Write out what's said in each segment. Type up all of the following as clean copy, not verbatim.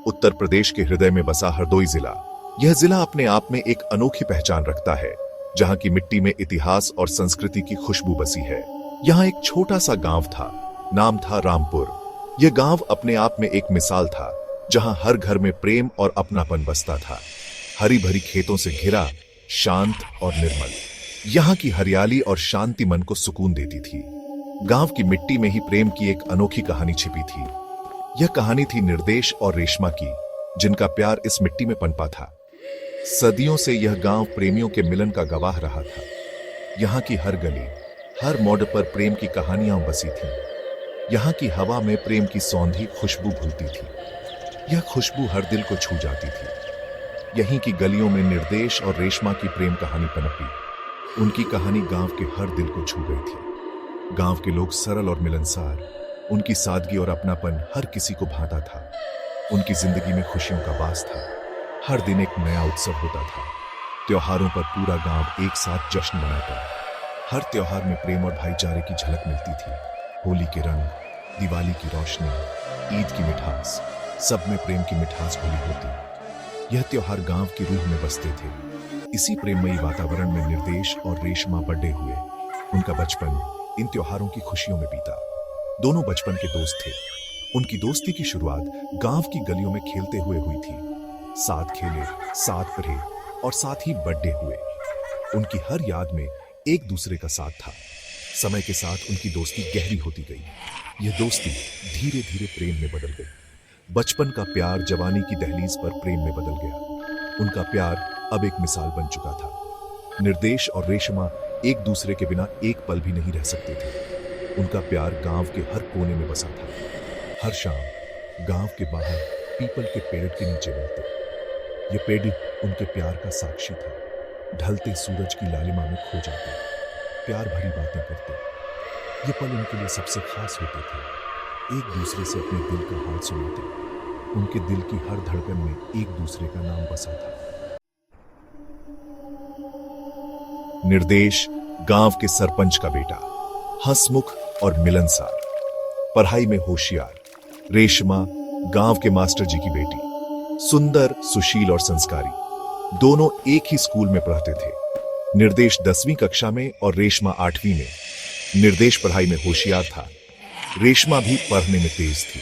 उत्तर प्रदेश के हृदय में बसा हरदोई जिला। यह जिला अपने आप में एक अनोखी पहचान रखता है, जहां की मिट्टी में इतिहास और संस्कृति की खुशबू बसी है। यहाँ एक छोटा सा गांव था, नाम था रामपुर। यह गांव अपने आप में एक मिसाल था, जहां हर घर में प्रेम और अपनापन बसता था। हरी भरी खेतों से घिरा, शांत और निर्मल। यहाँ की हरियाली और शांति मन को सुकून देती थी। गांव की मिट्टी में ही प्रेम की एक अनोखी कहानी छिपी थी। यह कहानी थी निर्देश और रेशमा की, जिनका प्यार इस मिट्टी में पनपा था। सदियों से यह गांव प्रेमियों के मिलन का गवाह रहा था। यहाँ की हर गली, हर मोड़ पर प्रेम की कहानियां बसी थीं। यहाँ की हवा में प्रेम की सौंधी खुशबू घुलती थी। यह खुशबू हर दिल को छू जाती थी। यहीं की गलियों में निर्देश और रेशमा की प्रेम कहानी पनपी। उनकी कहानी गांव के हर दिल को छू गई थी। गांव के लोग सरल और मिलनसार, उनकी सादगी और अपनापन हर किसी को भाता था। उनकी जिंदगी में खुशियों का वास था। हर दिन एक नया उत्सव होता था। त्योहारों पर पूरा गांव एक साथ जश्न मनाता। हर त्योहार में प्रेम और भाईचारे की झलक मिलती थी। होली के रंग, दिवाली की रोशनी, ईद की मिठास, सब में प्रेम की मिठास घुली होती। यह त्योहार गांव की रूह में बसते थे। इसी प्रेममयी वातावरण में निर्देश और रेशमा बड़े हुए। उनका बचपन इन त्योहारों की खुशियों में बीता। दोनों बचपन के दोस्त थे। उनकी दोस्ती की शुरुआत गांव की गलियों में खेलते हुए हुई थी। साथ खेले, साथ पढ़े और साथ ही बर्थडे हुए। उनकी हर याद में एक दूसरे का साथ था। समय के साथ उनकी दोस्ती गहरी होती गई। यह दोस्ती धीरे धीरे प्रेम में बदल गई। बचपन का प्यार जवानी की दहलीज पर प्रेम में बदल गया। उनका प्यार अब एक मिसाल बन चुका था। निर्देश और रेशमा एक दूसरे के बिना एक पल भी नहीं रह सकते थे। उनका प्यार गांव के हर कोने में बसा था। हर शाम गांव के बाहर पीपल के पेड़ के नीचे मिलते। ये पेड़ उनके प्यार का साक्षी था। ढलते सूरज की लालिमा में खो जाते, प्यार भरी बातें करते। ये पल उनके लिए सबसे खास होते थे। एक दूसरे से अपने दिल का हाल सुनाते। उनके दिल की हर धड़कन में एक दूसरे का नाम बसा था। निर्देश गांव के सरपंच का बेटा, हंसमुख और मिलनसार, पढ़ाई में होशियार। रेशमा गांव के मास्टर जी की बेटी, सुंदर, सुशील और संस्कारी। दोनों एक ही स्कूल में पढ़ते थे। निर्देश 10वीं कक्षा में और रेशमा 8वीं में। निर्देश पढ़ाई में होशियार था। रेशमा भी पढ़ने में तेज थी।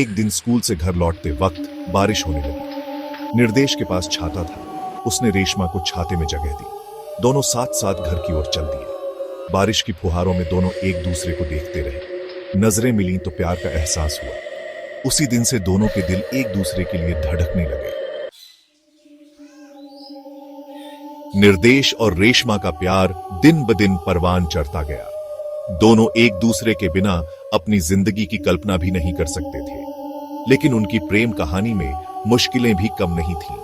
एक दिन स्कूल से घर लौटते वक्त बारिश होने लगी। निर्देश के पास छाता था। उसने रेशमा को छाते में जगह दी। दोनों साथ साथ घर की ओर चल दिए। बारिश की फुहारों में दोनों एक दूसरे को देखते रहे। नजरें मिली तो प्यार का एहसास हुआ। उसी दिन से दोनों के दिल एक दूसरे के लिए धड़कने लगे। निर्देश और रेशमा का प्यार दिन ब दिन परवान चढ़ता गया। दोनों एक दूसरे के बिना अपनी जिंदगी की कल्पना भी नहीं कर सकते थे। लेकिन उनकी प्रेम कहानी में मुश्किलें भी कम नहीं थीं।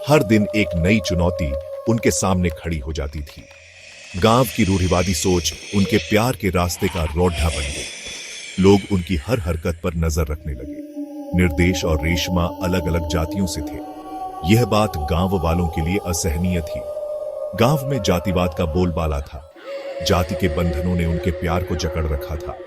हर दिन एक नई चुनौती उनके सामने खड़ी हो जाती थी। गांव की रूढ़िवादी सोच उनके प्यार के रास्ते का रोड़ा बन गई। लोग उनकी हर हरकत पर नजर रखने लगे। निर्देश और रेशमा अलग अलग जातियों से थे। यह बात गांव वालों के लिए असहनीय थी। गांव में जातिवाद का बोलबाला था। जाति के बंधनों ने उनके प्यार को जकड़ रखा था।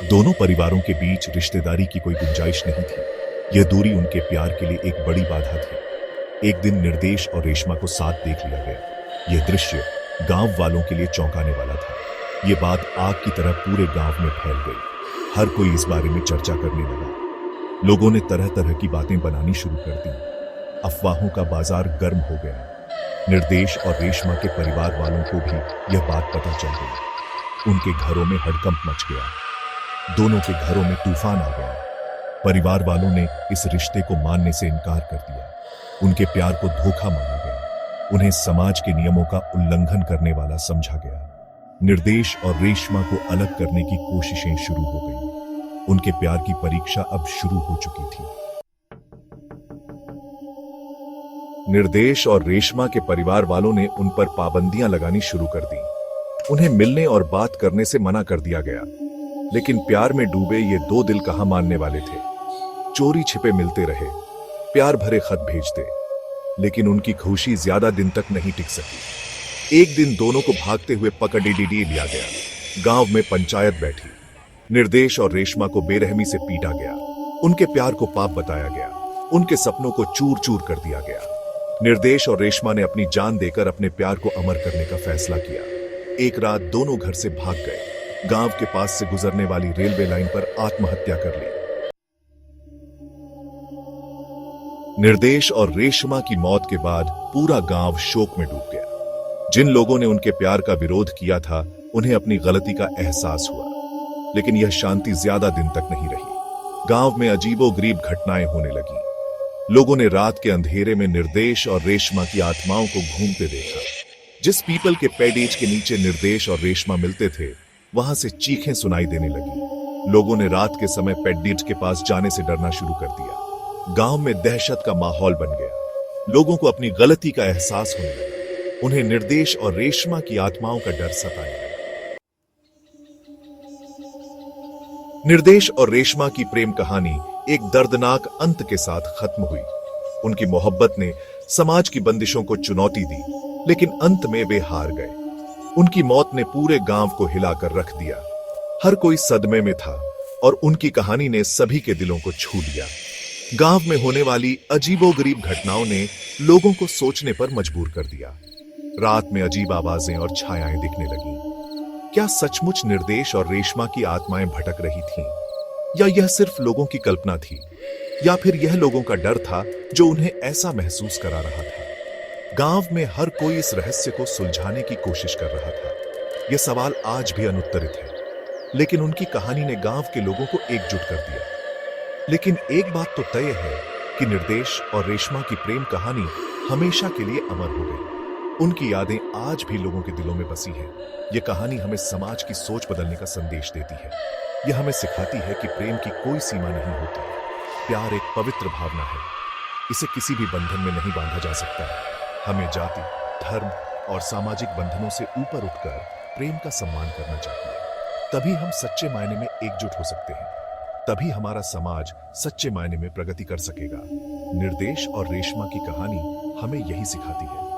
दोनों परिवारों के बीच रिश्तेदारी की कोई गुंजाइश नहीं थी। यह दूरी उनके प्यार के लिए एक बड़ी बाधा थी। एक दिन निर्देश और रेशमा को साथ देख लिया गया। यह दृश्य गांव वालों के लिए चौंकाने वाला था। यह बात आग की तरह पूरे गांव में फैल गई। हर कोई इस बारे में चर्चा करने लगा। लोगों ने तरह तरह की बातें बनानी शुरू कर दी। अफवाहों का बाजार गर्म हो गया। निर्देश और रेशमा के परिवार वालों को भी यह बात पता चल गई। उनके घरों में हड़कंप मच गया। दोनों के घरों में तूफान आ गया। परिवार वालों ने इस रिश्ते को मानने से इनकार कर दिया। उनके प्यार को धोखा माना गया। उन्हें समाज के नियमों का उल्लंघन करने वाला समझा गया। निर्देश और रेशमा को अलग करने की कोशिशें शुरू हो गईं। उनके प्यार की परीक्षा अब शुरू हो चुकी थी। निर्देश और रेशमा के परिवार वालों ने उन पर पाबंदियां लगानी शुरू कर दी। उन्हें मिलने और बात करने से मना कर दिया गया। लेकिन प्यार में डूबे ये दो दिल कहां मानने वाले थे। चोरी छिपे मिलते रहे, प्यार भरे खत भेजते, लेकिन उनकी खुशी ज्यादा दिन तक नहीं टिक सकी। एक दिन दोनों को भागते हुए पकड़ लिया गया। गांव में पंचायत बैठी। निर्देश और रेशमा को बेरहमी से पीटा गया। उनके प्यार को पाप बताया गया। उनके सपनों को चूर चूर कर दिया गया। निर्देश और रेशमा ने अपनी जान देकर अपने प्यार को अमर करने का फैसला किया। एक रात दोनों घर से भाग गए, गांव के पास से गुजरने वाली रेलवे लाइन पर आत्महत्या कर ली। निर्देश और रेशमा की मौत के बाद पूरा गांव शोक में डूब गया। जिन लोगों ने उनके प्यार का विरोध किया था, उन्हें अपनी गलती का एहसास हुआ, लेकिन यह शांति ज्यादा दिन तक नहीं रही। गांव में अजीबोगरीब घटनाएं होने लगी। लोगों ने रात के अंधेरे में निर्देश और रेशमा की आत्माओं को घूमते देखा। जिस पीपल के पेड़ेज के नीचे निर्देश और रेशमा मिलते थे, वहां से चीखें सुनाई देने लगी। लोगों ने रात के समय पेड़ेज के पास जाने से डरना शुरू कर दिया। गांव में दहशत का माहौल बन गया। लोगों को अपनी गलती का एहसास होने लगा। उन्हें निर्देश और रेशमा की आत्माओं का डर सताने लगा। निर्देश और रेशमा की प्रेम कहानी एक दर्दनाक अंत के साथ खत्म हुई। उनकी मोहब्बत ने समाज की बंदिशों को चुनौती दी, लेकिन अंत में वे हार गए। उनकी मौत ने पूरे गांव को हिलाकर रख दिया। हर कोई सदमे में था और उनकी कहानी ने सभी के दिलों को छू लिया। गांव में होने वाली अजीबोगरीब घटनाओं ने लोगों को सोचने पर मजबूर कर दिया। रात में अजीब आवाजें और छायाएं दिखने लगीं। क्या सचमुच निर्देश और रेशमा की आत्माएं भटक रही थीं? या यह सिर्फ लोगों की कल्पना थी? या फिर यह लोगों का डर था जो उन्हें ऐसा महसूस करा रहा था? गांव में हर कोई इस रहस्य को सुलझाने की कोशिश कर रहा था। यह सवाल आज भी अनुत्तरित है, लेकिन उनकी कहानी ने गांव के लोगों को एकजुट कर दिया। लेकिन एक बात तो तय है कि निर्देश और रेशमा की प्रेम कहानी हमेशा के लिए अमर हो गई। उनकी यादें आज भी लोगों के दिलों में बसी हैं। यह कहानी हमें समाज की सोच बदलने का संदेश देती है। यह हमें सिखाती है कि प्रेम की कोई सीमा नहीं होती। प्यार एक पवित्र भावना है। इसे किसी भी बंधन में नहीं बांधा जा सकता। हमें जाति, धर्म और सामाजिक बंधनों से ऊपर उठकर प्रेम का सम्मान करना चाहिए। तभी हम सच्चे मायने में एकजुट हो सकते हैं। तभी हमारा समाज सच्चे मायने में प्रगति कर सकेगा। निर्देश और रेशमा की कहानी हमें यही सिखाती है।